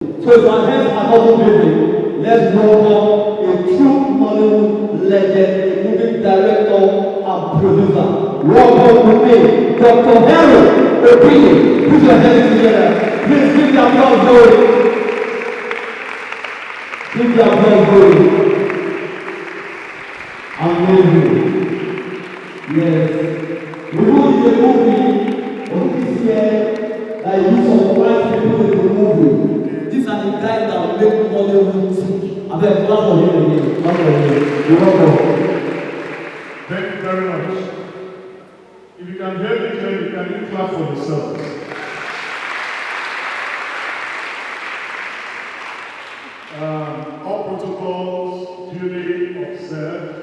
So if our hands are also busy, let's welcome a true Nollywood legend, a movie director and producer. Welcome with me, Dr. Harry Obidi. Put your hands together. Please give the applause going. Give the applause going. Amazing. Yes. We will see a movie on this year that you surprise people in the movie. These are the guys that will make Nollywood sing. I beg, clap for him again. Clap for him. You're welcome. Thank you very much. If you can hear me clearly, can you clap for yourselves? All protocols duly observed.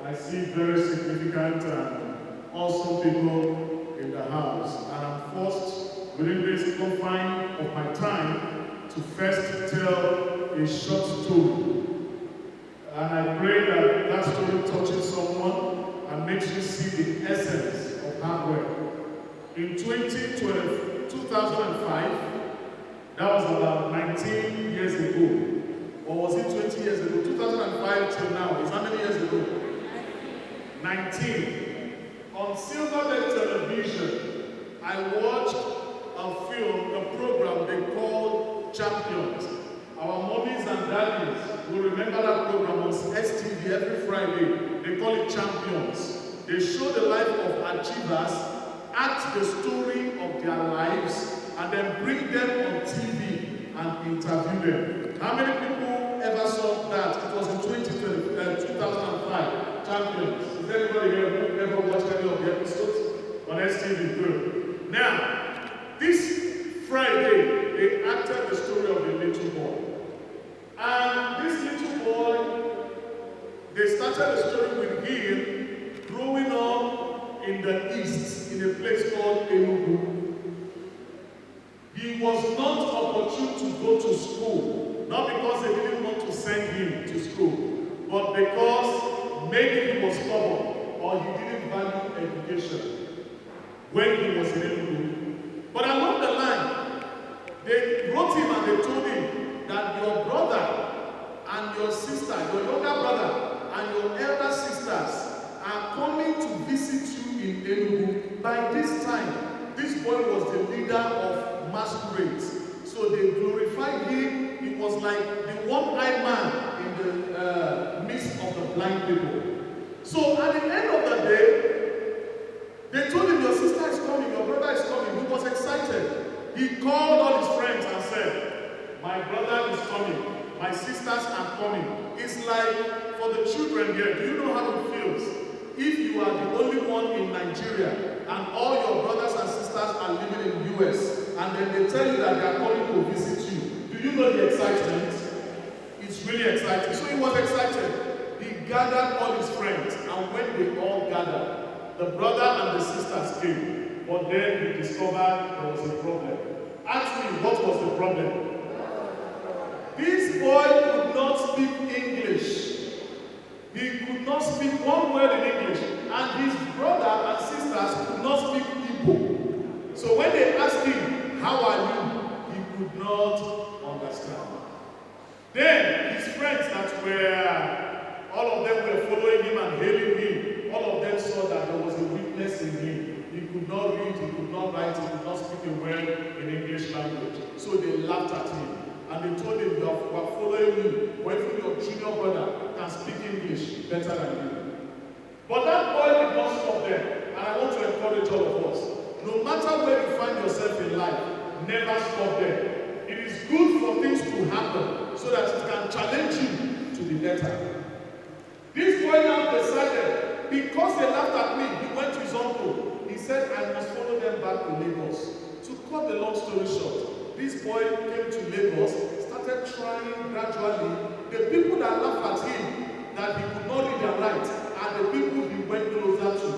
I see very significant and awesome people in the house. And I'm forced, within this confine of my time, to first tell a short story. And I pray that that story touches someone and makes you see the essence of hard work. In 2005, that was about 19 years ago. Or was it 20 years ago? 2005 till now. Is how many years ago? 19. On Silverbird Television, I watched a film, a program they called Champions. Our mommies and daddies will remember that program on STV every Friday. They call it Champions. They show the life of achievers, act the story of their lives, and then bring them on TV and interview them. How many people ever saw that? It was in 2005. Champions. Is anybody here who ever watched any of the episodes on STV? Good. Now, this Friday, they acted the story of a little boy. And this little boy, they started the story with him growing up in the east, in a place called Enugu. He was not opportune to go to school, not because they didn't want to send him to school, but because maybe he was stubborn or he didn't value education when he was in Enugu. But along the line, they wrote him and they told him that your brother and your sister, your younger brother and your elder sisters are coming to visit you in Enugu. By this time, this boy was the leader of masquerades. So they glorified him. He was like the one-eyed man in the midst of the blind people. So at the end of the day, they told him, your sister is coming, your brother is coming. He was excited. He called all his friends and said, my brother is coming, my sisters are coming. It's like for the children here, do you know how it feels? If you are the only one in Nigeria and all your brothers and sisters are living in the US, and then they tell you that they are coming to visit you, do you know the excitement? It's really exciting. So he was excited. He gathered all his friends, and when they all gathered, the brother and the sisters came. But then he discovered there was a problem. Ask me, what was the problem? This boy could not speak English. He could not speak one word in English. And his brother and sisters could not speak Igbo. So when they asked him, how are you? He could not understand. Then his friends that were, all of them were following him and hailing him. All of them saw that there was a weakness in him. He could not read, he could not write, he could not speak a word in English language. So they laughed at him. And they told him, we are following you. When your junior brother can speak English better than you. But that boy did not stop there. And I want to encourage all of us. No matter where you find yourself in life, never stop there. It is good for things to happen so that it can challenge you to be better. This boy now decided, because they laughed at me, he went to his uncle. He said, I must follow them back to Lagos. To cut the long story short, this boy came to Lagos, started trying gradually. The people that laughed at him, that he could not read and write, are the people he went closer to.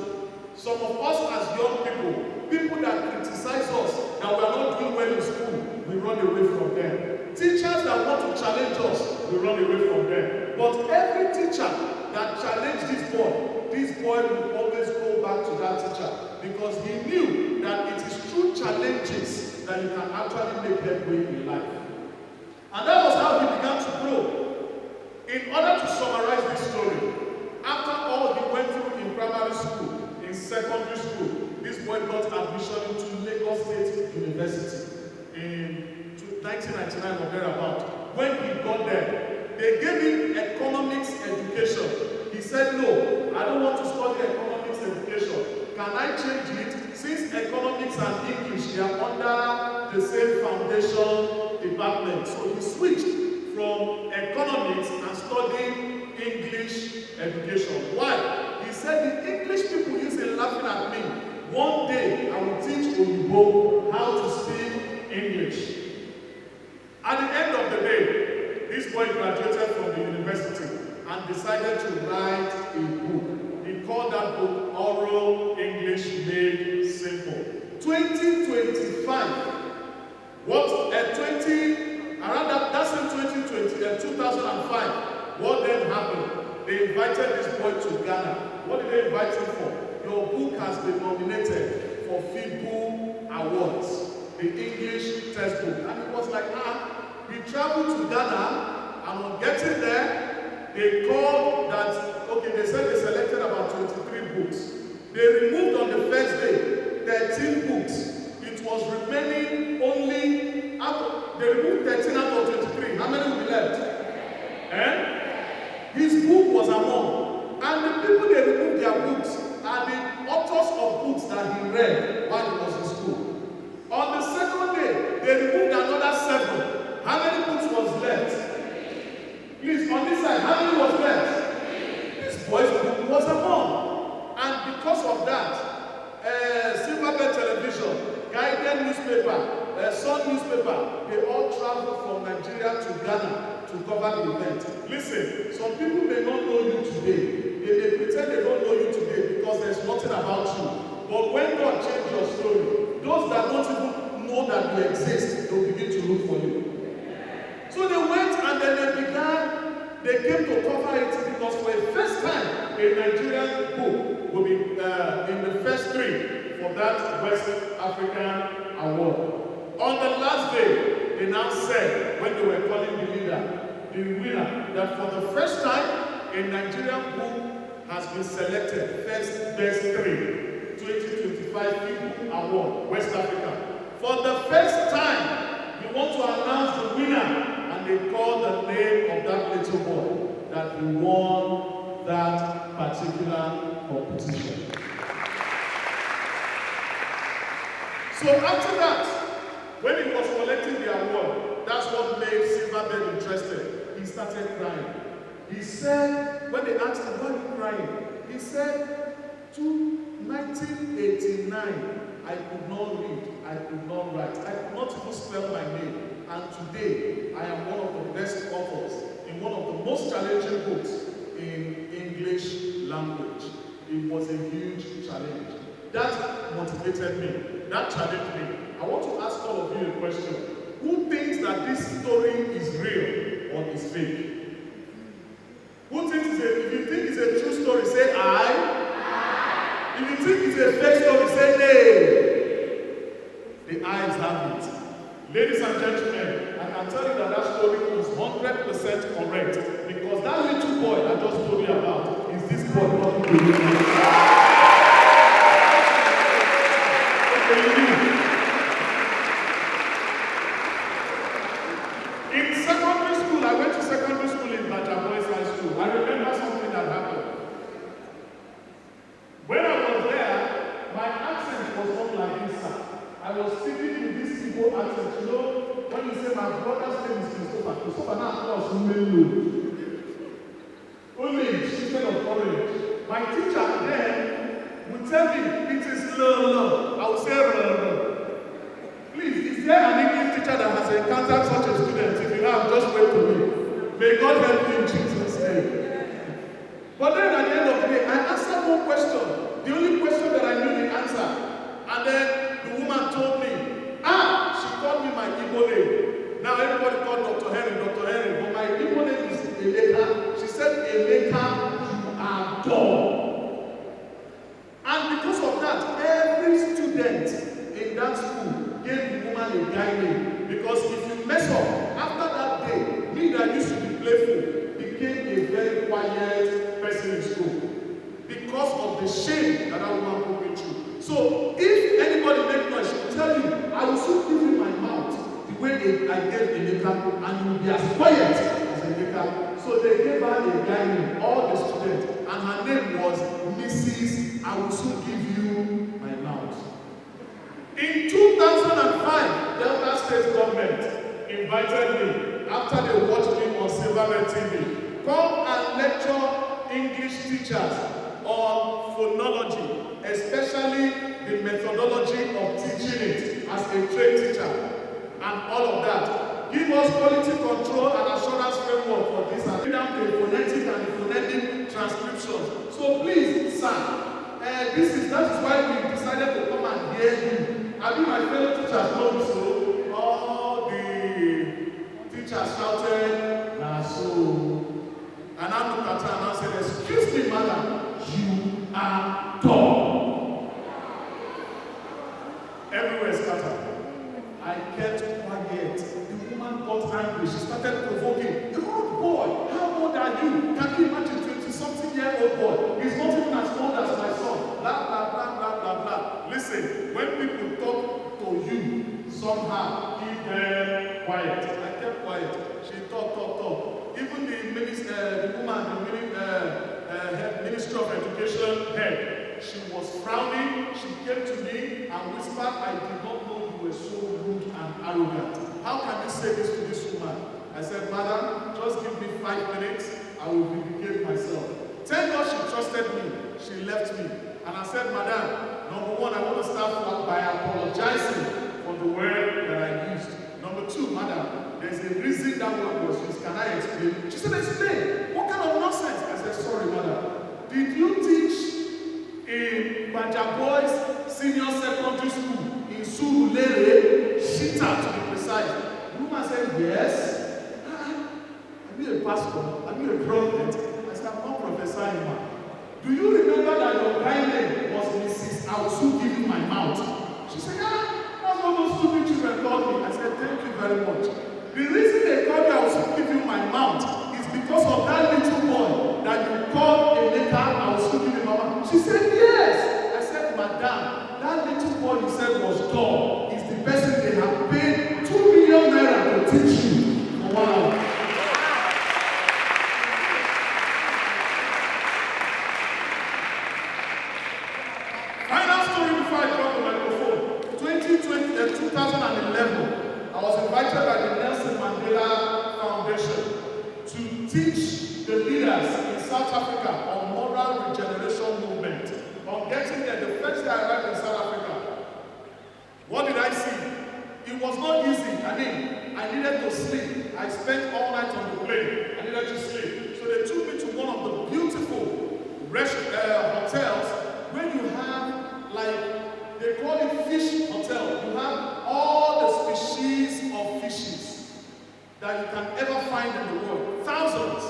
Some of us as young people that criticize us, that we are not doing well in school, we run away from them. Teachers that want to challenge us, we run away from them. But every teacher that challenged this boy will always go back to that teacher because he knew that it is through challenges that you can actually make headway in life. 1999 or thereabout. When he got there, they gave him economics education. He said, no, I don't want to study economics education. Can I change it? Since economics and English, they are under the same foundation department. So he switched from economics and studied English education. Why? He said the English people used to laughing at me. One day I will teach Oyibo how to speak English. At the end of the day, this boy graduated from the university and decided to write a book. He called that book Oral English Made Simple. 2025. Around that same 2005, what then happened? They invited this boy to Ghana. What did they invite him for? Your book has been nominated for FIBU Awards, the English textbook. And it was like, we traveled to Ghana, and on getting there, they called that, okay, they said they selected about 23 books. They removed on the first day 13 books. It was remaining only, they removed 13 out of 23. How many will be left? His book was among. And the people they removed their books are the authors of books that he read while he was in school. On the second day, they removed another 7. How many books was left? Please, on this side, how many was left? This boy's book was among. And because of that, Silverbird Television, Guardian newspaper, Sun newspaper, they all traveled from Nigeria to Ghana to cover the event. Listen, some people may not know you today. They may pretend they don't know you today because there's nothing about you. But when God changed your story, those that don't even know that you exist, they'll begin to look for you. So they went and then they came to cover it because for the first time, a Nigerian book will be in the first 3 for that West African award. On the last day, they now said, when they were calling the winner, that for the first time, a Nigerian book has been selected, first best 3, 2025 FIBU Award, West Africa. For the first time, we want to announce the winner. They called the name of that little boy that won that particular competition. So after that, when he was collecting the award, that's what made Silverbird interested. He started crying. He said, when they asked him, why are you crying? He said, to 1989, I could not read, I could not write, I could not even spell my name. And today, I am one of the best authors in one of the most challenging books in English language. It was a huge challenge. That motivated me. That challenged me. I want to ask all of you a question. Who thinks that this story is real or is fake? Who thinks if you think it's a true story, say I. If you think it's a fake story, say nay. The eyes have it. Ladies and gentlemen, I can tell you that that story is 100% correct because that little boy I just told you about is this boy talking to you. In secondary school, I went to secondary school in Baja Boys High School. I remember something that happened. When I was there, my accent was not like this. I was speaking with this Igbo accent. You know, when you say my brother's name is Christopher now calls Melu. Only instead of orange. My teacher then would tell me it is lo. I would say lo. Please, is there an English teacher that has encountered such a student? If you have, just wait for me. May God help you in Jesus' name. But then at the end of the day, I answered one question. The only question that I knew the answer. And then the woman told me, she called me my Igbo name. Now everybody called Dr. Henry, but my Igbo name is Eleka. She said, Eleka, you are dumb. And because of that, every student in that school gave the woman a guy name. Because if you mess up, after that day, me that used to be playful became a very quiet person in school. Because of the shame that woman put me through. So if anybody makes noise, she will tell you, I will soon give you my mouth. way I gave Emeka, and you will be as quiet as Emeka. So they gave her a guy name, all the students, and her name was Mrs. I will soon give you my mouth. In 2005, Delta State government invited me after they watched me on Silverman TV. Come and lecture English teachers on phonology, especially the methodology of teaching it as a trained teacher and all of that. Give us quality control and assurance framework for this and down the phonetic and the phonetic transcriptions. So please, sir, that is why we decided to come and hear you. I mean, my fellow teachers know so. All the teachers shouted, "Nah, so." And I looked at her and I said, "Excuse me, madam, you are dumb." Everywhere scattered. I kept quiet. The woman got angry. She started provoking. "The old boy, how old are you? Can you imagine 20-something-year-old boy? He's not even as old as my son." Blah, blah, blah, blah, blah, blah. Listen, when people talk to you, somehow, keep them quiet. I kept quiet. She talk. Even the woman, the Ministry of Education head, she was frowning. She came to me and whispered, "I did not know you were so rude and arrogant. How can you say this to this woman?" I said, "Madam, just give me 5 minutes. I will vindicate myself." Thank God she trusted me. She left me. And I said, "Madam, number one, I want to start by apologizing for the word that I used. Number two, madam, there's a reason that word was used. Can I explain?" She said, "Explain. What kind of nonsense?" I said, "Sorry, madam. Did you teach in Banja Boys Senior Secondary School in Surulere, Shita to be precise?" The woman said, "Yes." "Are you a pastor? Are you a prophet?" I said, "I'm not prophesying, man. Do you remember that your guy name was Mrs. I will soon give you my mouth?" She said, "That's what those stupid children called me." I said, "Thank you very much. The reason they called me I will soon give you my mouth is because of that little boy that you called Emeka, I will soon give you my mouth." She said, "Yes." I said, "Madam, that little boy you said was dumb is the person they have paid 2 million naira to teach you for 1 hour." Final story before I drop the microphone. 2011, I was invited by the Nelson Mandela Foundation to teach the leaders in South Africa on moral regeneration movement. On getting there, the first day I arrived in South Africa, what did I see? It was not easy. I needed to sleep. I spent all night on the plane. I needed to sleep. So they took me to one of the beautiful hotels where you have, like, they call it fish hotel. You have all the species of fishes that you can ever find in the world. Thousands.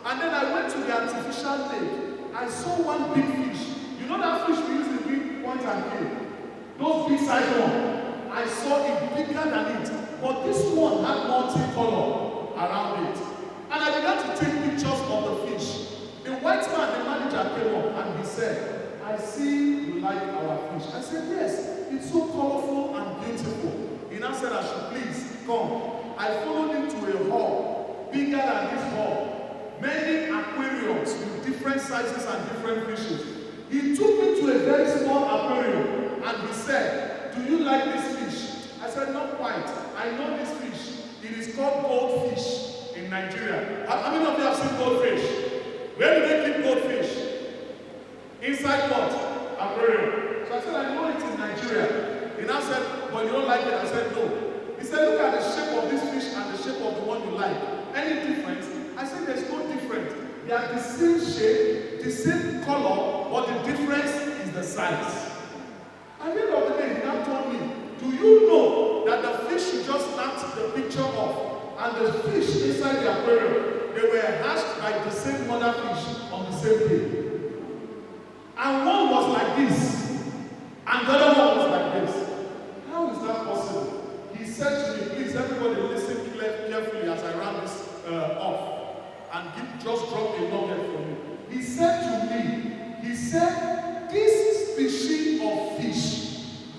And then I went to the artificial lake. I saw one big fish. You know that fish we usually point and kill? Those big size ones. I saw it bigger than it. But this one had multicolor around it. And I began to take pictures of the fish. The white man, the manager, came up and he said, "I see you like our fish." I said, "Yes, it's so colorful and beautiful." He now said, "I should please come." I followed him to a hall, bigger than this hall. Many aquariums with different sizes and different fishes. He took me to a very small aquarium and he said, "Do you like this fish?" I said, "Not quite. I know this fish. It is called goldfish in Nigeria." How many of you have seen goldfish? Where do they keep goldfish? Inside what? Aquarium. So I said, "I know it in Nigeria." He now said, "But you don't like it?" I said, "No." He said, "Look at the shape of this fish and the shape of the one you like. Any difference?" I said, "There's no difference. They are the same shape, the same color, but the difference is the size." At the end of the day, he now told me, "Do you know that the fish you just snapped the picture of and the fish inside the aquarium, they were hatched by the same mother fish on the same day? And one was like this, and the other one was like this. How is that possible?" He said to me, "Please, everybody listen carefully as I round this off, and just drop a nugget for you." He said to me, "This species of fish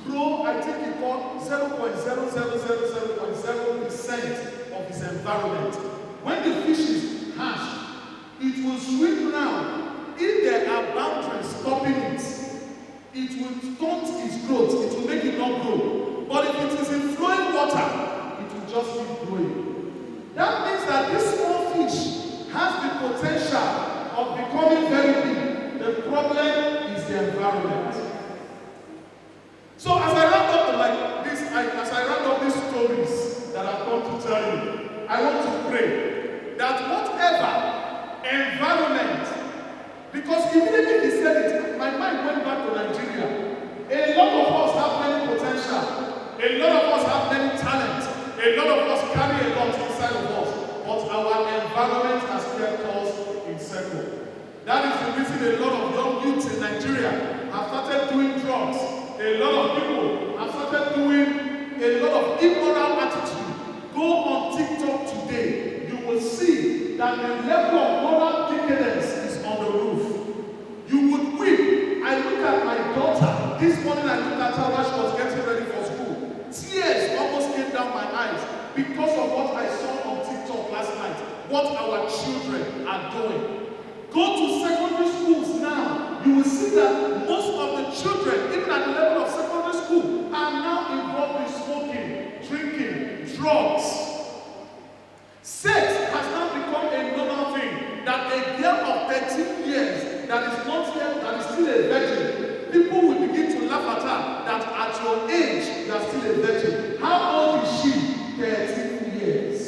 grow, I think he called 0.00007% of his environment. When the fish is hatched, it will swim round. If there are boundaries stopping it, it will stunt its growth. It will make it not grow. But if it is in flowing water, it will just keep growing. That means that this small fish has the potential of becoming very big. The problem is the environment. So as I round up these stories that I've come to tell you, I want to pray that whatever environment, because immediately he said it, my mind went back to Nigeria. A lot of us have many potential. A lot of us have many talents. A lot of us carry a lot inside of us. But our environment has kept us in circle. That is the reason a lot of young youths in Nigeria have started doing drugs. A lot of people have started doing a lot of immoral attitude. Go on TikTok today. You will see that the level of moral decadence is on the roof. You would weep. I look at my daughter. This morning I looked at her while she was getting ready for school. Tears almost came down my eyes because of what I saw on TikTok last night. What our children are doing. Go to secondary schools now. You will see that most of the children, even at the level of secondary school, are now involved in smoking, drinking, drugs. Sex has now become a normal thing. That a girl of 13 years that is still a virgin, people will begin to laugh at her that at your age you are still a virgin. How old is she? 13 years.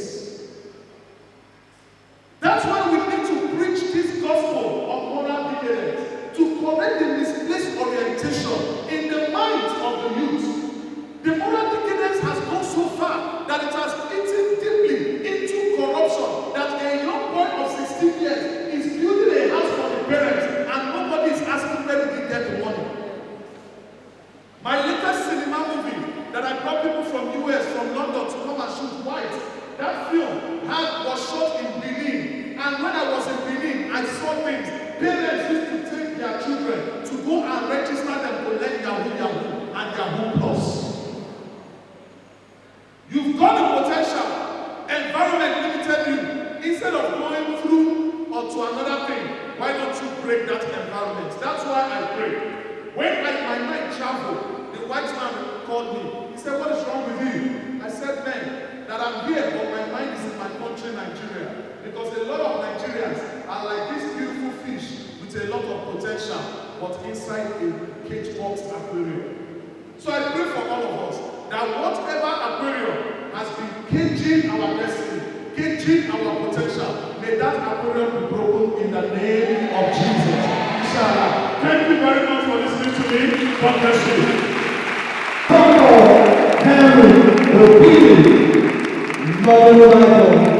That's why we need to preach this gospel of moral decadence, to correct the misplaced orientation in the minds of the youth. The moral decadence has gone so far that it has eaten deeply into corruption, that a young boy of 16 years is building a house for the parents and nobody is asking where did he get the money. My latest cinema movie that I brought people from US, from London to come and shoot White, that film was shot in Benin. And when I was in Benin, I saw things. Parents used to take their children to go and register them to learn Yahoo and Yahoo Plus. You've got the potential. Environment limited you. Instead of going through or to another thing, why don't you break that environment? That's why I pray. When my mind traveled, the white man called me. He said, what is wrong with you? I said, man, that I'm here, but my mind is in my country, Nigeria. Because a lot of Nigerians are like this beautiful fish with a lot of potential, but inside a cage box aquarium. So I pray for all of us that whatever aquarium has been caging our destiny, caging our potential, may that aquarium be broken in the name of Jesus. Inshallah. Thank you very much for listening to me. God bless you. Henry, Obidi, Nollywood.